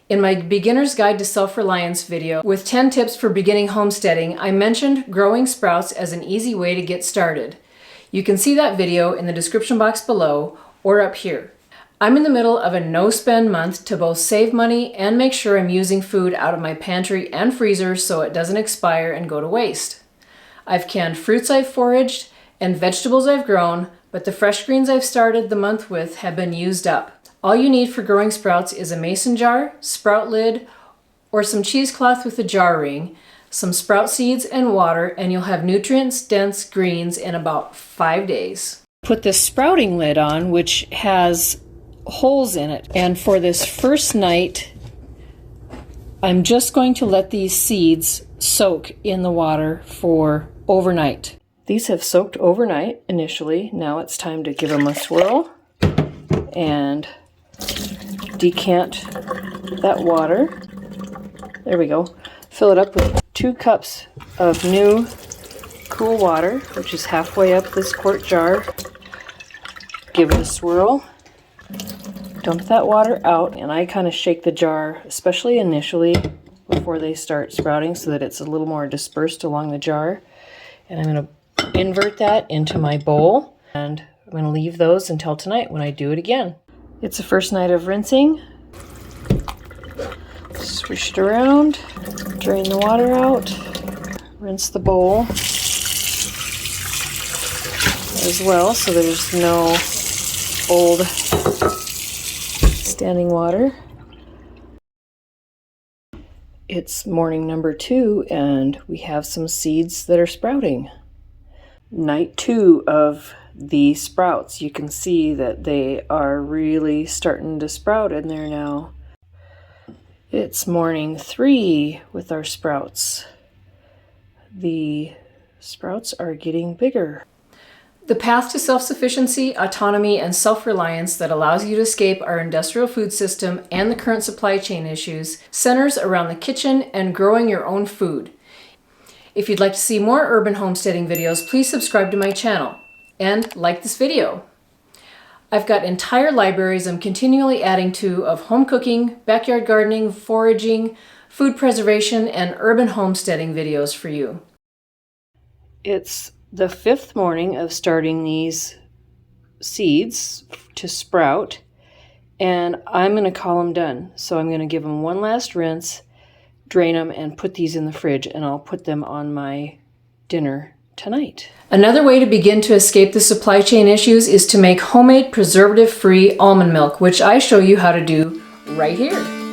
In my Beginner's Guide to Self-Reliance video with 10 tips for beginning homesteading, I mentioned growing sprouts as an easy way to get started. You can see that video in the description box below or up here. I'm in the middle of a no-spend month to both save money and make sure I'm using food out of my pantry and freezer so it doesn't expire and go to waste. I've canned fruits I've foraged and vegetables I've grown, but the fresh greens I've started the month with have been used up. All you need for growing sprouts is a mason jar, sprout lid, or some cheesecloth with a jar ring, some sprout seeds and water, and you'll have nutrient-dense greens in about 5 days. Put this sprouting lid on, which has holes in it, and for this first night, I'm just going to let these seeds soak in the water for overnight. These have soaked overnight initially. Now it's time to give them a swirl and decant that water. There we go. Fill it up with 2 cups of new cool water, which is halfway up this quart jar. Give it a swirl. Dump that water out, and I kind of shake the jar, especially initially before they start sprouting, so that it's a little more dispersed along the jar. And I'm going to invert that into my bowl, and I'm going to leave those until tonight when I do it again. It's the first night of rinsing. Swish it around, drain the water out, rinse the bowl as well so there's no old standing water. It's morning number 2 and we have some seeds that are sprouting. Night 2 of the sprouts. You can see that they are really starting to sprout in there now. It's morning 3 with our sprouts. The sprouts are getting bigger. The path to self-sufficiency, autonomy, and self-reliance that allows you to escape our industrial food system and the current supply chain issues centers around the kitchen and growing your own food. If you'd like to see more urban homesteading videos, please subscribe to my channel and like this video. I've got entire libraries I'm continually adding to of home cooking, backyard gardening, foraging, food preservation, and urban homesteading videos for you. It's the 5th morning of starting these seeds to sprout, and I'm going to call them done. So I'm going to give them one last rinse, drain them, and put these in the fridge, and I'll put them on my dinner tonight. Another way to begin to escape the supply chain issues is to make homemade preservative-free almond milk, which I show you how to do right here.